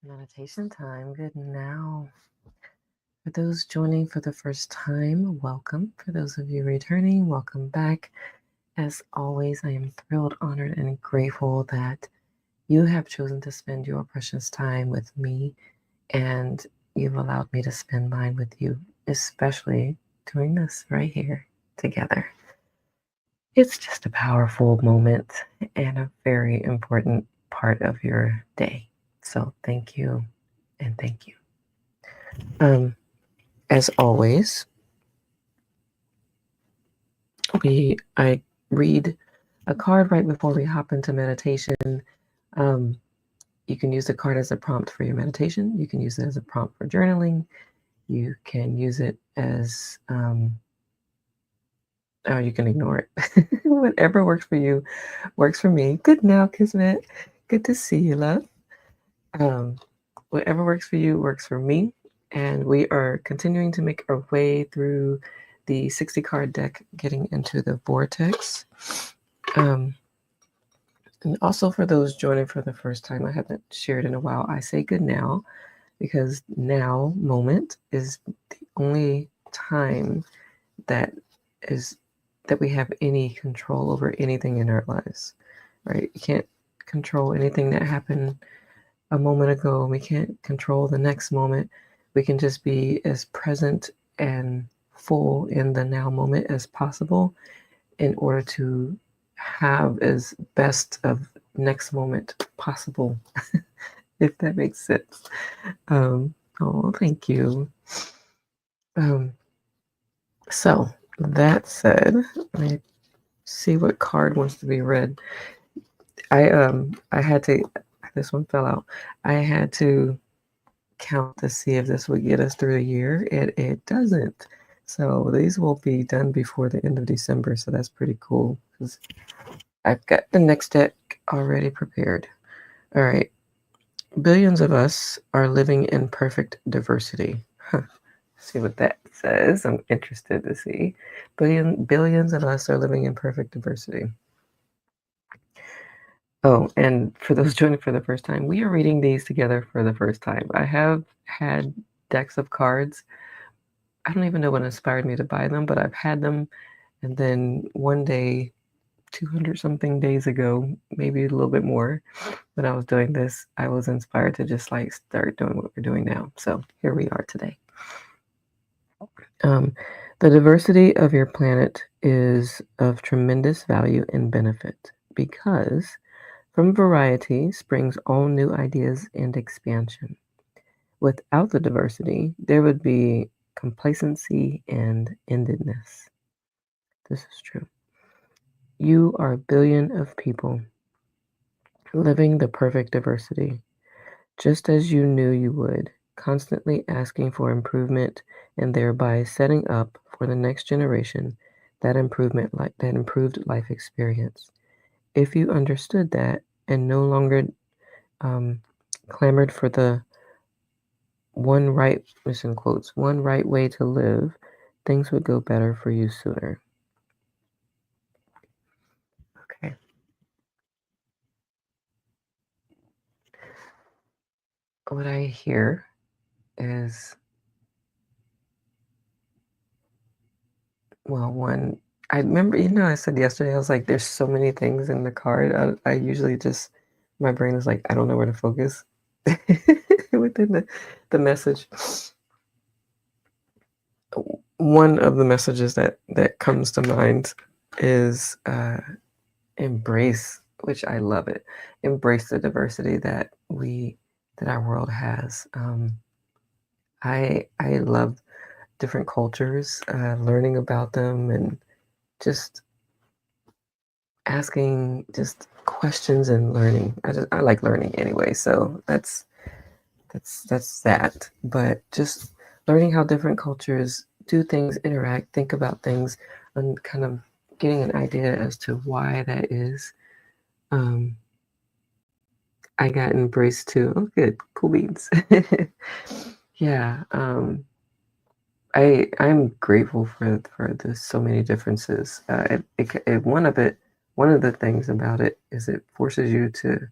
Meditation time. Good now. For those joining for the first time, welcome. For those of you returning, welcome back. As always, I am thrilled, honored, and grateful that you have chosen to spend your precious time with me and you've allowed me to spend mine with you, especially doing this right here together. It's just a powerful moment and a very important part of your day. So, thank you and thank you. Um, As always, I read a card right before we hop into meditation. Um, you can use the card as a prompt for your meditation. You can use it as a prompt for journaling. You can use it as oh, you can ignore it. Whatever works for you works for me. Good now, Kismet. Good to see you, love. Um, Whatever works for you works for me. And we are continuing to make our way through the 60 card deck, getting into the vortex. Um, and also, for those joining for the first time, I haven't shared in a while, I say good now because now moment is the only time that is that we have any control over anything in our lives, right? You can't control anything that happened a moment ago. We can't control the next moment. We can just be as present and full in the now moment as possible in order to have as best of next moment possible, if that makes sense. Oh, thank you. Um, so that said, let me see what card wants to be read. I had to. This one fell out. I had to count to see if this would get us through the year. It doesn't. So these will be done before the end of December. So that's pretty cool because I've got the next deck already prepared. All right. Billions of us are living in perfect diversity. Huh. See what that says. I'm interested to see. Billions of us are living in perfect diversity. Oh, and for those joining for the first time, we are reading these together for the first time. I have had decks of cards. I don't even know what inspired me to buy them, but I've had them. And then one day, 200 something days ago, maybe a little bit more, when I was doing this, I was inspired to just like start doing what we're doing now. So here we are today. Um, the diversity of your planet is of tremendous value and benefit because from variety springs all new ideas and expansion. Without the diversity, there would be complacency and endedness. This is true. You are a billion of people living the perfect diversity, just as you knew you would, constantly asking for improvement and thereby setting up for the next generation that improved life experience. If you understood that and no longer um, clamored for the one right, this in quotes, one right way to live, things would go better for you sooner. Okay. What I hear is, well, one, I remember, I said yesterday, I was like, there's so many things in the card. I usually just, my brain is like, I don't know where to focus within the message. One of the messages that comes to mind is embrace, which I love it. Embrace the diversity that our world has. I love different cultures, learning about them, and just asking just questions and learning. I like learning anyway, so that's that. But just learning how different cultures do things, interact, think about things, and kind of getting an idea as to why that is. Um, I got embraced too. Oh, good, cool beans. Yeah, I'm grateful for the so many differences. One of the things about it is it forces you to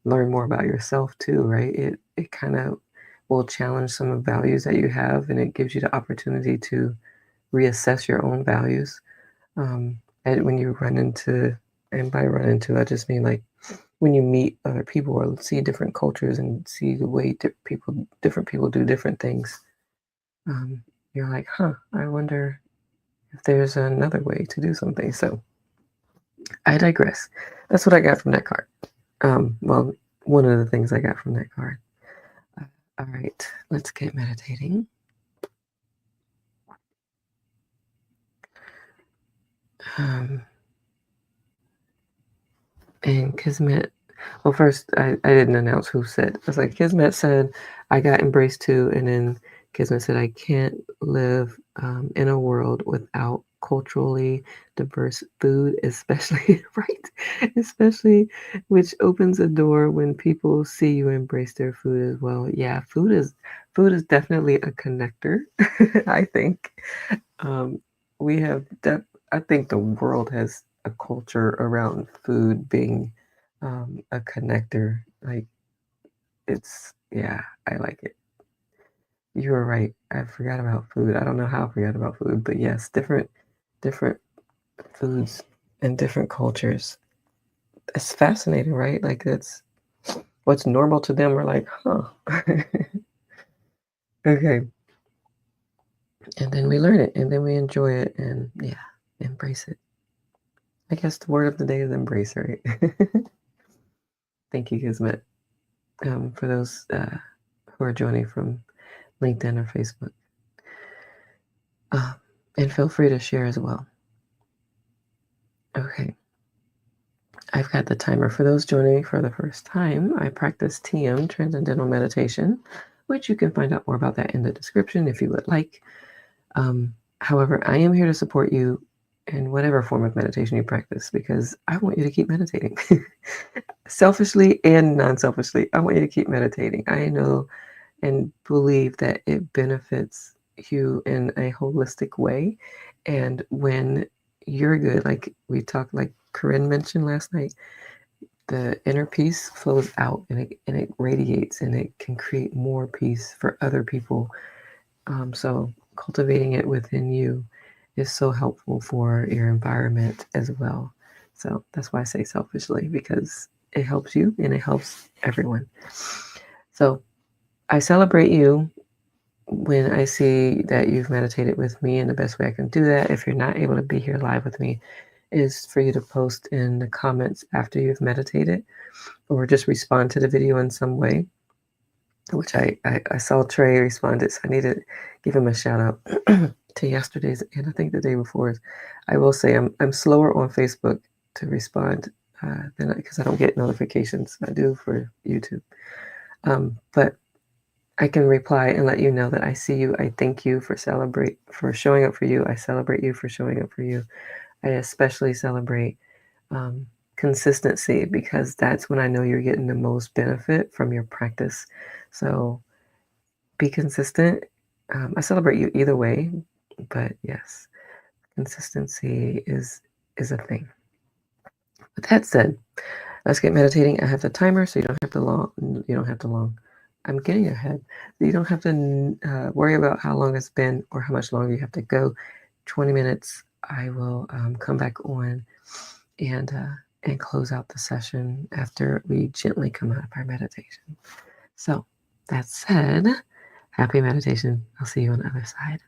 learn more about yourself too, right? it kind of will challenge some of values that you have, and it gives you the opportunity to reassess your own values. And when you run into, and by run into, I just mean like when you meet other people or see different cultures and see the way different people do different things, um, you're like, huh, I wonder if there's another way to do something. So I digress. That's what I got from that card. Well, one of the things I got from that card. Uh, all right, let's get meditating. Um, and Kismet, well, first, I didn't announce who said. I was like, Kismet said, I got embraced too. And then Kismet said, I can't live in a world without culturally diverse food, especially, right? Especially, which opens a door when people see you embrace their food as well. Yeah, food is definitely a connector, I think. Um, we have that. I think the world has a culture around food being a connector. Like yeah, I like it. You were right. I forgot about food. I don't know how I forgot about food, but yes, different foods and different cultures. It's fascinating, right? Like that's what's normal to them. We're like, huh. Okay, and then we learn it, and then we enjoy it, and yeah, embrace it. I guess the word of the day is embrace, right? Thank you, Kismet, for those who are joining from LinkedIn or Facebook. Uh, and feel free to share as well. Okay, I've got the timer. For those joining for the first time, I practice TM, Transcendental Meditation, which you can find out more about that in the description if you would like. However, I am here to support you in whatever form of meditation you practice because I want you to keep meditating. Selfishly and non selfishly, I want you to keep meditating. I know and believe that it benefits you in a holistic way. And when you're good, like we talked, like Corinne mentioned last night, the inner peace flows out and it radiates and it can create more peace for other people. So cultivating it within you is so helpful for your environment as well. So that's why I say selfishly, because it helps you and it helps everyone. So I celebrate you when I see that you've meditated with me, and the best way I can do that, if you're not able to be here live with me, is for you to post in the comments after you've meditated, or just respond to the video in some way, which I saw Trey responded, so I need to give him a shout out to yesterday's, and I think the day before's. I will say I'm slower on Facebook to respond than because I don't get notifications. I do for YouTube. But I can reply and let you know that I see you. I thank you for showing up for you. I celebrate you for showing up for you. I especially celebrate consistency because that's when I know you're getting the most benefit from your practice. So be consistent. I celebrate you either way, but yes, consistency is a thing. With that said, let's get meditating. I have the timer, so you don't have to long. You don't have to long. I'm getting ahead. You don't have to worry about how long it's been or how much longer you have to go. 20 minutes. I will come back on and close out the session after we gently come out of our meditation. So that said, happy meditation. I'll see you on the other side.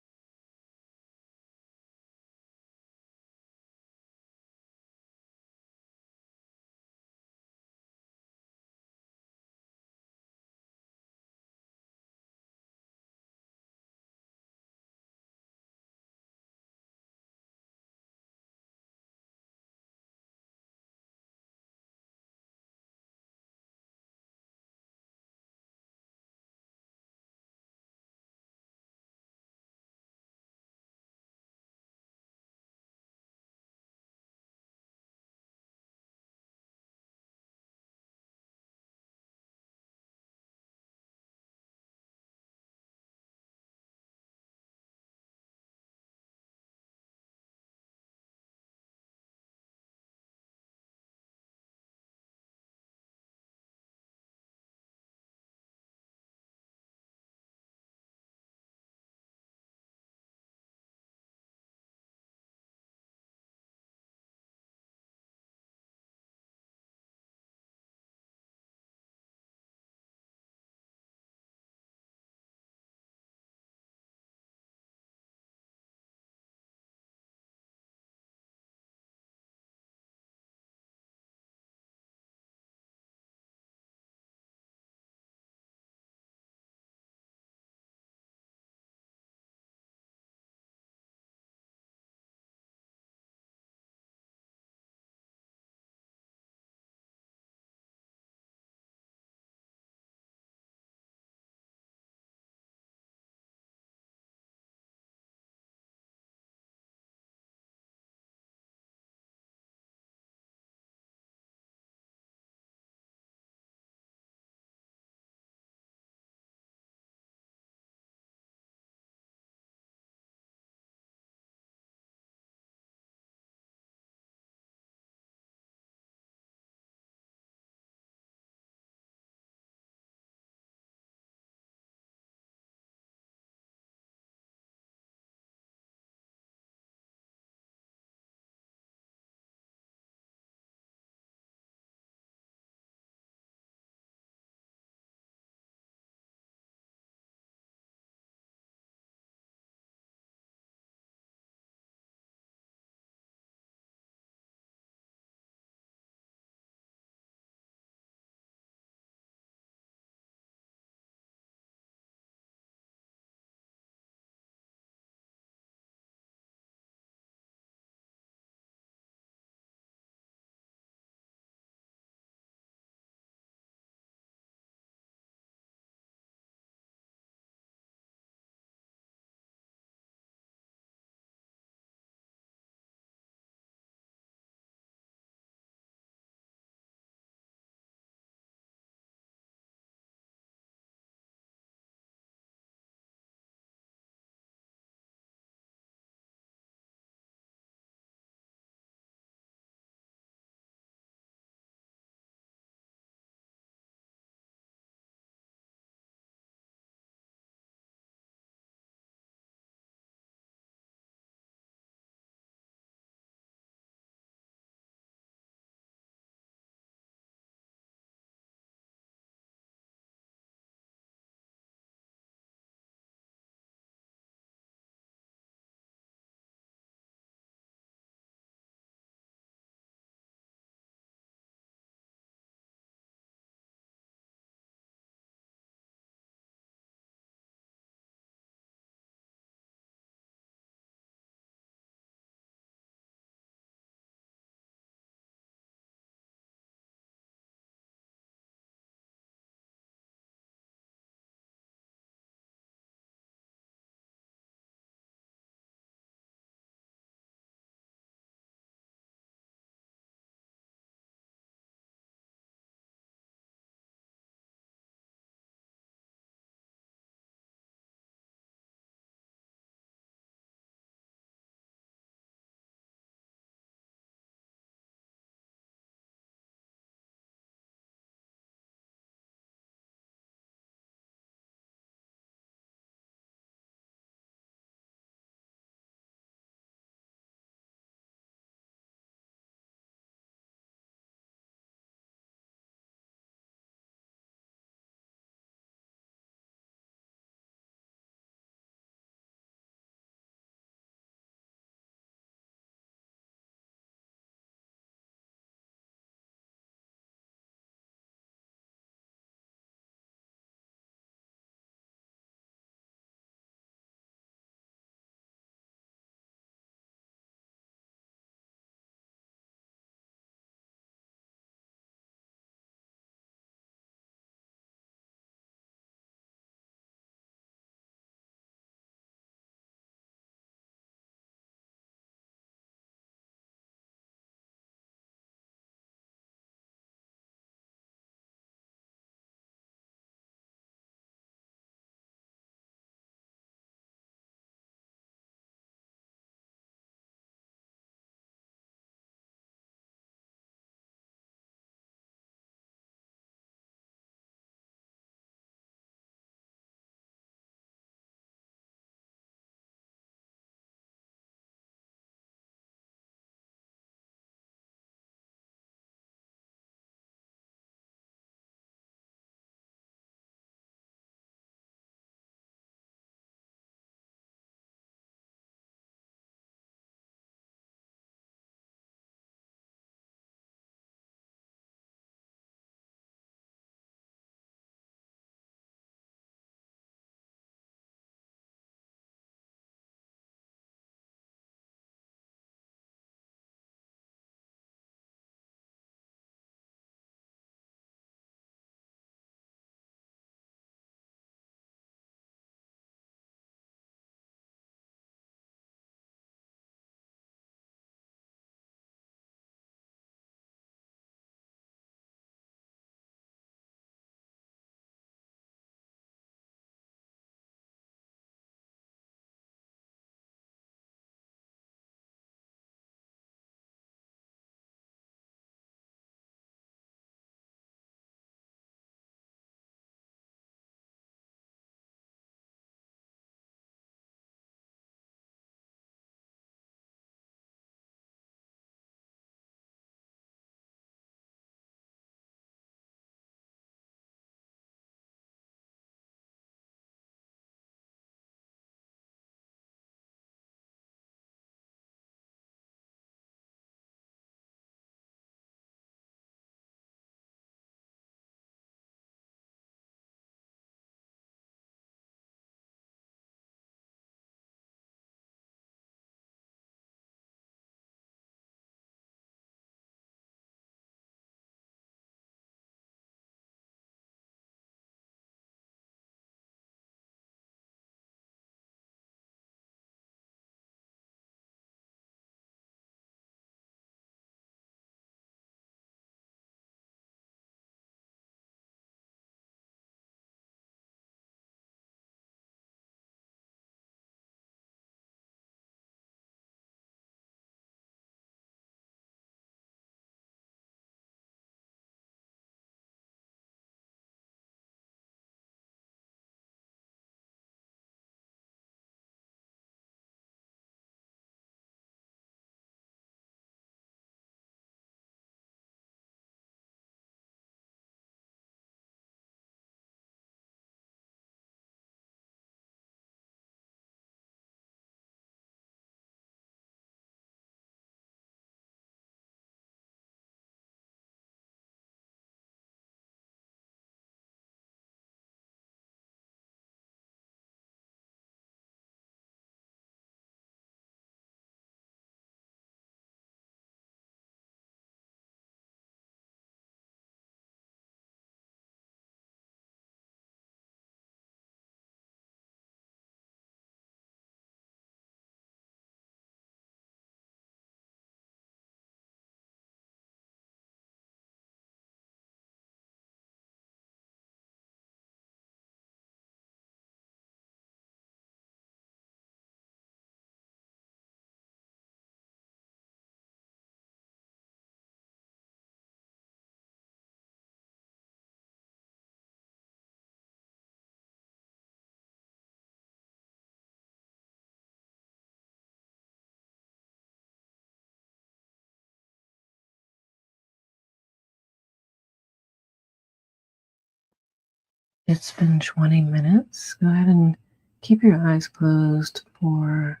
It's been 20 minutes. Go ahead and keep your eyes closed for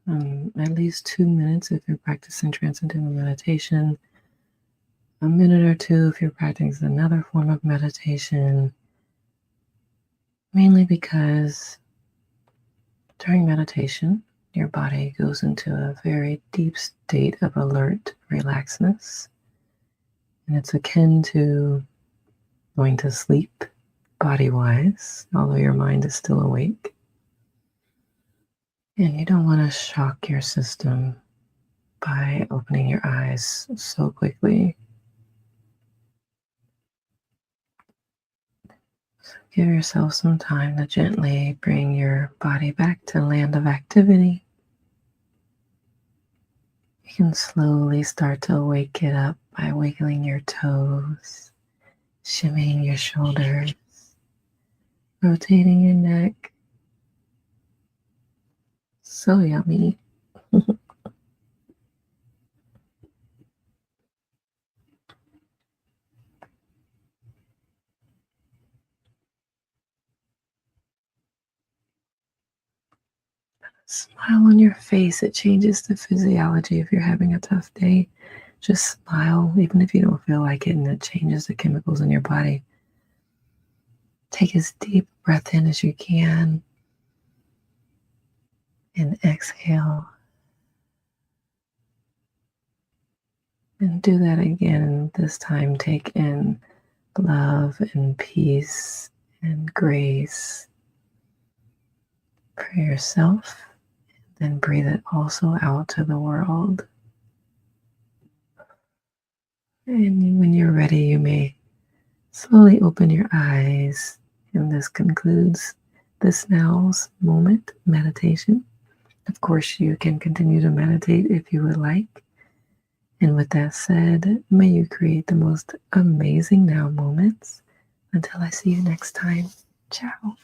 at least 2 minutes if you're practicing transcendental meditation, a minute or two if you're practicing another form of meditation, mainly because during meditation, your body goes into a very deep state of alert relaxedness, and it's akin to going to sleep body wise, although your mind is still awake. And you don't want to shock your system by opening your eyes so quickly. Give yourself some time to gently bring your body back to land of activity. You can slowly start to wake it up by wiggling your toes, shimmying your shoulders, rotating your neck. So yummy. Smile on your face. It changes the physiology if you're having a tough day. Just smile, even if you don't feel like it, and it changes the chemicals in your body. Take as deep breath in as you can and exhale. And do that again. This time, take in love and peace and grace for yourself. Then breathe it also out to the world. And when you're ready, you may slowly open your eyes. And this concludes this now's moment meditation. Of course, you can continue to meditate if you would like. And with that said, may you create the most amazing now moments. Until I see you next time. Ciao.